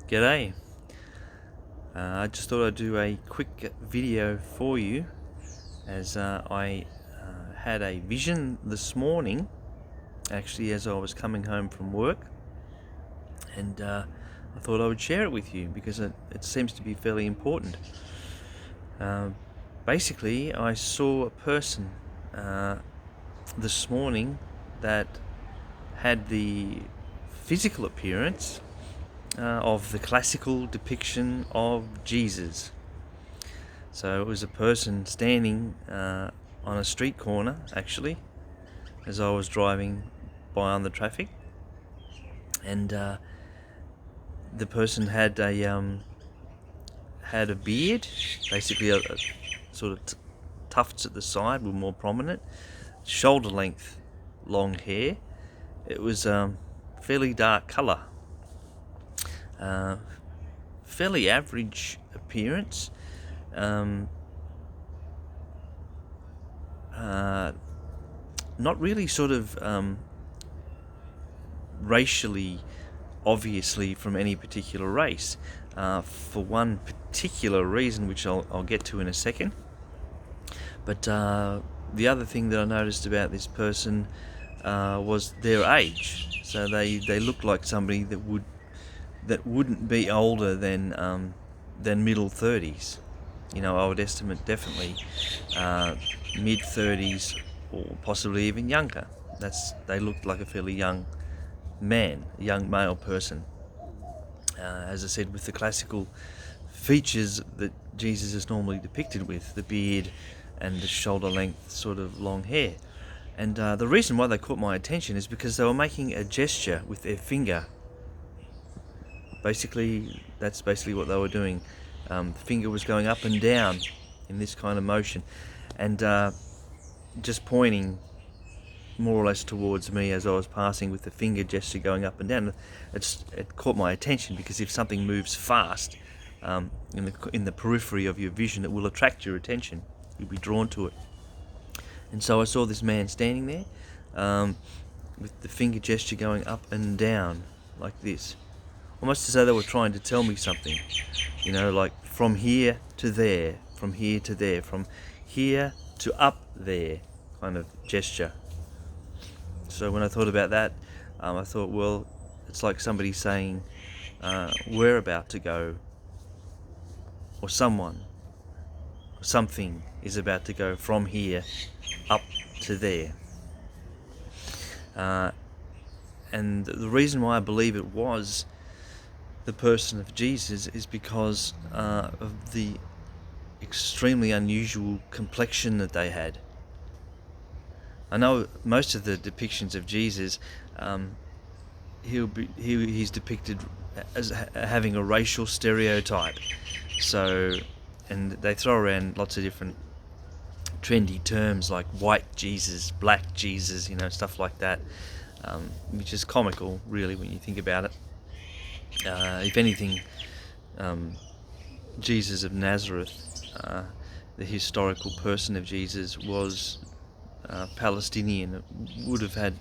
G'day. I just thought I'd do a quick video for you as I had a vision this morning, actually, as I was coming home from work, and I thought I would share it with you because it seems to be fairly important. Basically, I saw a person this morning that had the physical appearance of the classical depiction of Jesus. So it was a person standing on a street corner, actually, as I was driving by on the traffic, and the person had a beard, basically a sort of tufts at the side were more prominent, shoulder length long hair. It was fairly dark colour. Fairly average appearance. Not really sort of racially obviously from any particular race, for one particular reason which I'll get to in a second. But the other thing that I noticed about this person was their age. So they looked like somebody that wouldn't be older than middle 30s. I would estimate definitely mid 30s or possibly even younger. They looked like a fairly young man, a young male person. As I said, with the classical features that Jesus is normally depicted with, the beard and the shoulder length sort of long hair. And the reason why they caught my attention is because they were making a gesture with their finger. That's basically what they were doing. The finger was going up and down in this kind of motion, and just pointing more or less towards me as I was passing with the finger gesture going up and down. It caught my attention because if something moves fast in the periphery of your vision, it will attract your attention. You'll be drawn to it. And so I saw this man standing there with the finger gesture going up and down like this. Almost as though they were trying to tell me something, like from here to there, from here to there, from here to up there kind of gesture. So when I thought about that, I thought, well, it's like somebody saying, we're about to go, or someone, or something is about to go from here up to there. And the reason why I believe it was the person of Jesus is because of the extremely unusual complexion that they had. I know most of the depictions of Jesus, he's depicted as having a racial stereotype. So, and they throw around lots of different trendy terms like white Jesus, black Jesus, stuff like that, which is comical, really, when you think about it. If anything, Jesus of Nazareth, the historical person of Jesus, was Palestinian. It would have had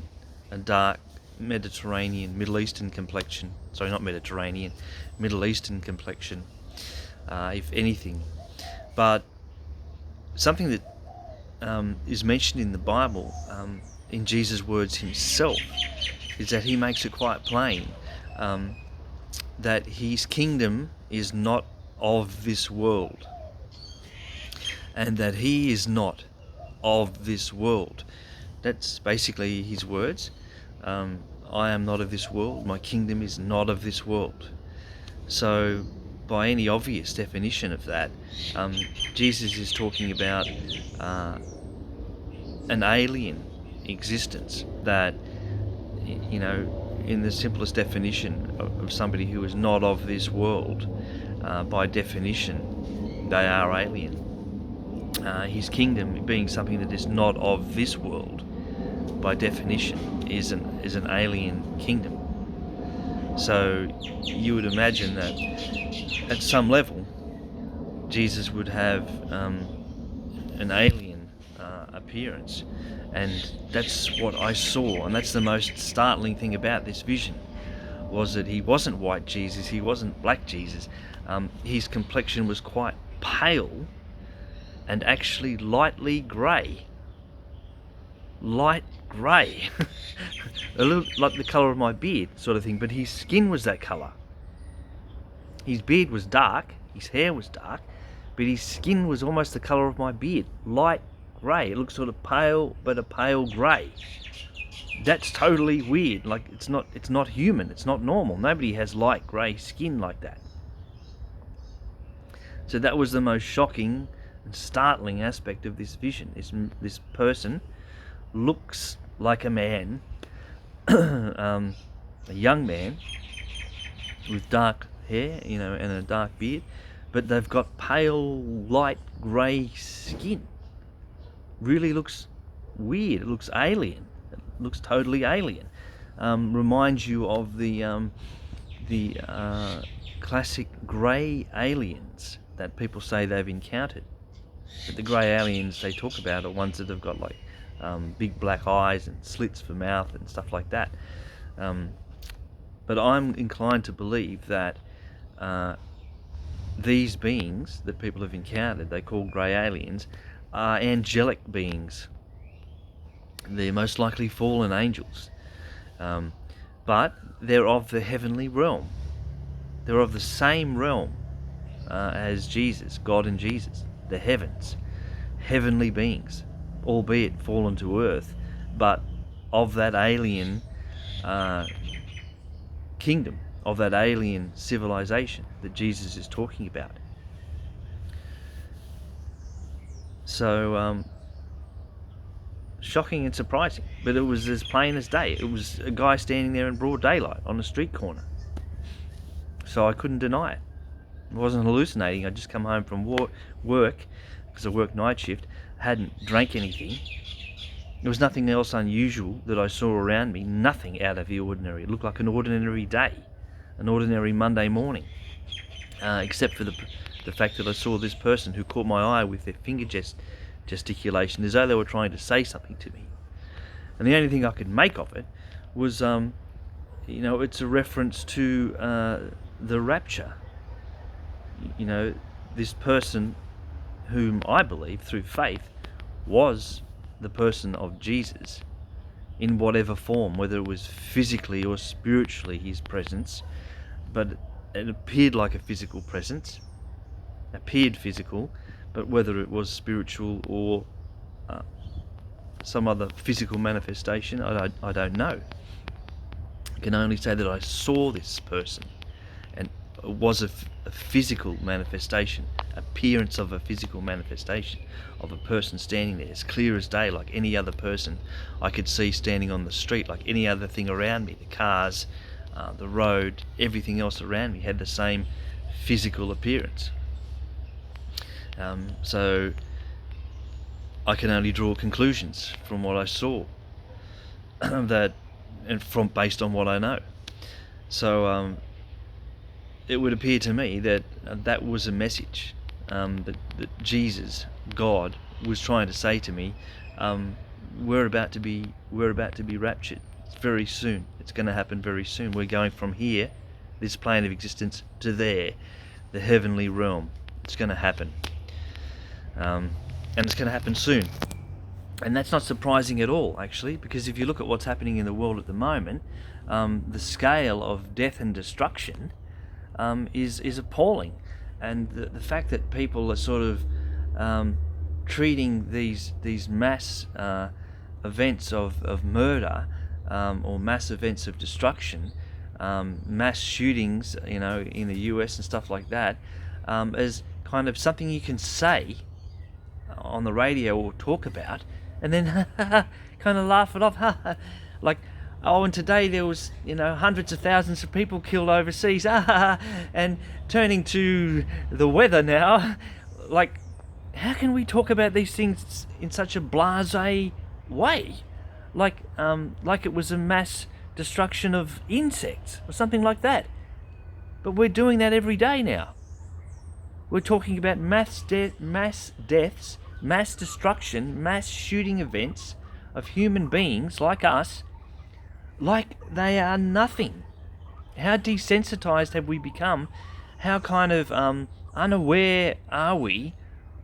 a dark Mediterranean, Middle Eastern complexion. Sorry, not Mediterranean, Middle Eastern complexion, if anything. But something that is mentioned in the Bible, in Jesus' words himself, is that he makes it quite plain that his kingdom is not of this world, and that he is not of this world. That's basically his words. I am not of this world. My kingdom is not of this world. So, by any obvious definition of that, Jesus is talking about an alien existence that, in the simplest definition of somebody who is not of this world, by definition, they are alien. His kingdom, being something that is not of this world, by definition, is an alien kingdom. So you would imagine that at some level, Jesus would have an alien appearance. And that's what I saw, and that's the most startling thing about this vision, was that he wasn't white Jesus, he wasn't black Jesus. His complexion was quite pale and actually lightly grey. Light grey. A little like the colour of my beard sort of thing, but his skin was that colour. His beard was dark, his hair was dark, but his skin was almost the colour of my beard. Light grey. It looks sort of pale, but a pale grey. That's totally weird. Like, it's not human, it's not normal. Nobody has light grey skin like that. So that was the most shocking and startling aspect of this vision. This person looks like a man, a young man with dark hair, and a dark beard, but they've got pale, light grey skin. Really looks weird. It looks alien. It looks totally alien. Reminds you of the classic grey aliens that people say they've encountered. But the grey aliens they talk about are ones that have got like big black eyes and slits for mouth and stuff like that. But I'm inclined to believe that these beings that people have encountered, they call grey aliens, are angelic beings. They're most likely fallen angels. But they're of the heavenly realm. They're of the same realm as Jesus, God and Jesus, the heavens. Heavenly beings, albeit fallen to earth, but of that alien kingdom, of that alien civilization that Jesus is talking about. So, shocking and surprising, but it was as plain as day. It was a guy standing there in broad daylight on a street corner. So I couldn't deny it. I wasn't hallucinating. I just come home from work, because I work night shift, hadn't drank anything. There was nothing else unusual that I saw around me, nothing out of the ordinary. It looked like an ordinary day, an ordinary Monday morning, except for the fact that I saw this person who caught my eye with their finger gesticulation, as though they were trying to say something to me. And the only thing I could make of it was, it's a reference to the rapture. This person, whom I believe through faith was the person of Jesus in whatever form, whether it was physically or spiritually his presence, but it appeared like a physical presence, appeared physical, but whether it was spiritual or some other physical manifestation, I don't know. I can only say that I saw this person, and it was a physical manifestation, appearance of a physical manifestation of a person standing there, as clear as day, like any other person I could see standing on the street, like any other thing around me. The cars, the road, everything else around me had the same physical appearance. So I can only draw conclusions from what I saw, based on what I know. So it would appear to me that that was a message that Jesus, God, was trying to say to me. We're about to be raptured. It's very soon. It's going to happen very soon. We're going from here, this plane of existence, to there, the heavenly realm. It's going to happen. And it's going to happen soon. And that's not surprising at all, actually, because if you look at what's happening in the world at the moment, the scale of death and destruction is appalling. And the fact that people are sort of treating these mass events of murder, or mass events of destruction, mass shootings, in the US and stuff like that, as kind of something you can say on the radio or talk about, and then kind of laugh it off, like, oh, and today there was, hundreds of thousands of people killed overseas, and turning to the weather now, like, how can we talk about these things in such a blasé way, like it was a mass destruction of insects or something like that? But we're doing that every day now. We're talking about mass deaths, mass destruction, mass shooting events of human beings like us, like they are nothing. How desensitized have we become? How kind of unaware are we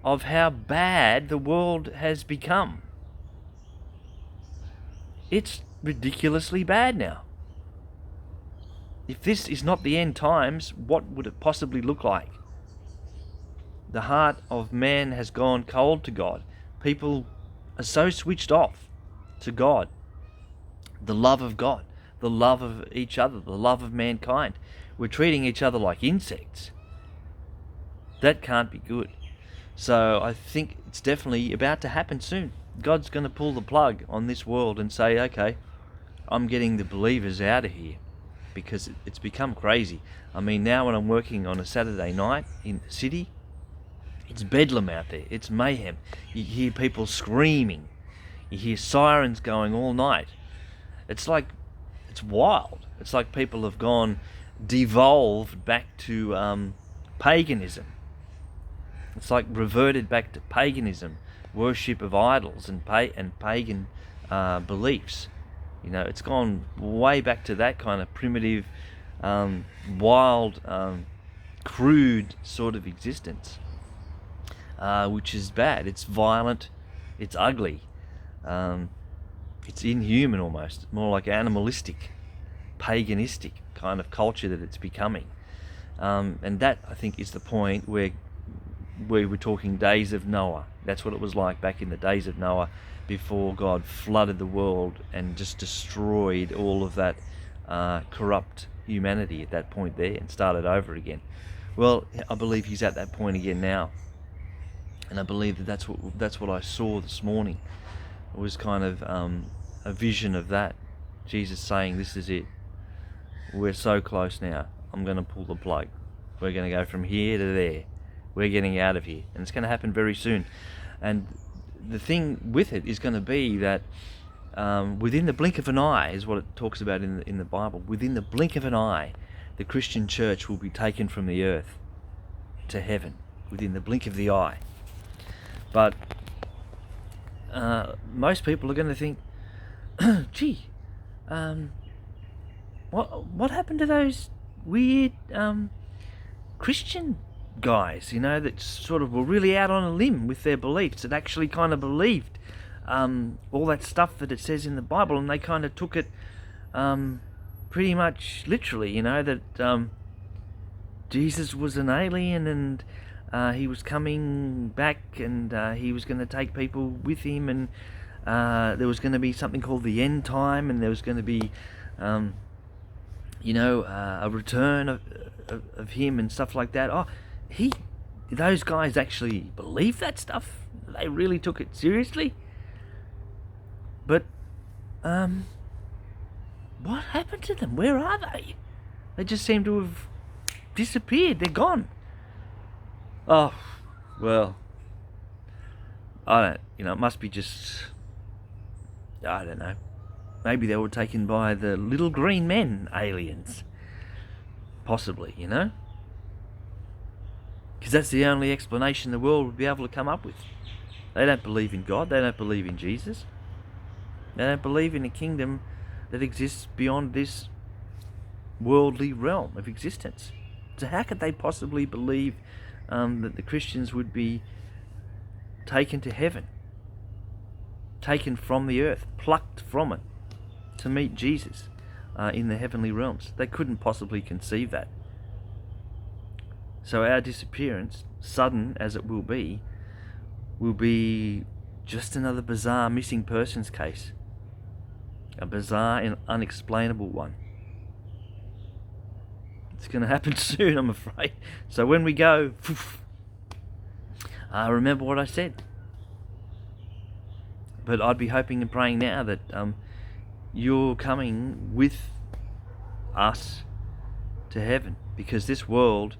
of how bad the world has become? It's ridiculously bad now. If this is not the end times, what would it possibly look like? The heart of man has gone cold to God. People are so switched off to God, the love of God, the love of each other, the love of mankind. We're treating each other like insects. That can't be good. So I think it's definitely about to happen soon. God's going to pull the plug on this world and say, okay, I'm getting the believers out of here, because it's become crazy. I mean, now when I'm working on a Saturday night in the city, it's bedlam out there. It's mayhem. You hear people screaming. You hear sirens going all night. It's wild. It's like people have devolved back to paganism. It's like reverted back to paganism, worship of idols and pagan beliefs. You know, it's gone way back to that kind of primitive, wild, crude sort of existence, which is bad. It's violent, it's ugly, it's inhuman almost, more like animalistic, paganistic kind of culture that it's becoming. And that, I think, is the point where we're talking days of Noah. That's what it was like back in the days of Noah, before God flooded the world and just destroyed all of that corrupt humanity at that point there and started over again. Well, I believe he's at that point again now, and I believe that's what I saw this morning. It was kind of a vision of that. Jesus saying, this is it. We're so close now. I'm going to pull the plug. We're going to go from here to there. We're getting out of here, and it's going to happen very soon. And the thing with it is going to be that within the blink of an eye, is what it talks about in the Bible. Within the blink of an eye, the Christian church will be taken from the earth to heaven, within the blink of the eye. But most people are going to think, gee, what happened to those weird Christian guys, you know, that sort of were really out on a limb with their beliefs, that actually kind of believed all that stuff that it says in the Bible, and they kind of took it pretty much literally, you know, that Jesus was an alien, and he was coming back, and he was going to take people with him, and there was going to be something called the end time, and there was going to be a return of him and stuff like that. Those guys actually believed that stuff. They really took it seriously. But what happened to them? Where are they? They just seem to have disappeared. They're gone. Oh, well, it must be just, I don't know. Maybe they were taken by the little green men, aliens. Possibly, you know? Because that's the only explanation the world would be able to come up with. They don't believe in God. They don't believe in Jesus. They don't believe in a kingdom that exists beyond this worldly realm of existence. So how could they possibly believe that the Christians would be taken to heaven, taken from the earth, plucked from it, to meet Jesus in the heavenly realms? They couldn't possibly conceive that. So our disappearance, sudden as it will be just another bizarre missing persons case. A bizarre and unexplainable one. It's going to happen soon, I'm afraid. So when we go, remember what I said. But I'd be hoping and praying now that you're coming with us to heaven, because this world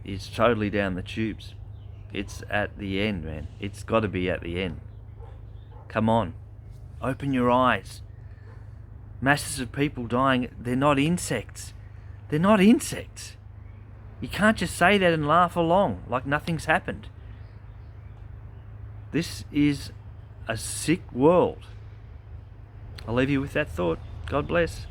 is totally down the tubes. It's at the end, man. It's got to be at the end. Come on, open your eyes. Masses of people dying. They're not insects. They're not insects. You can't just say that and laugh along like nothing's happened. This is a sick world. I'll leave you with that thought. God bless.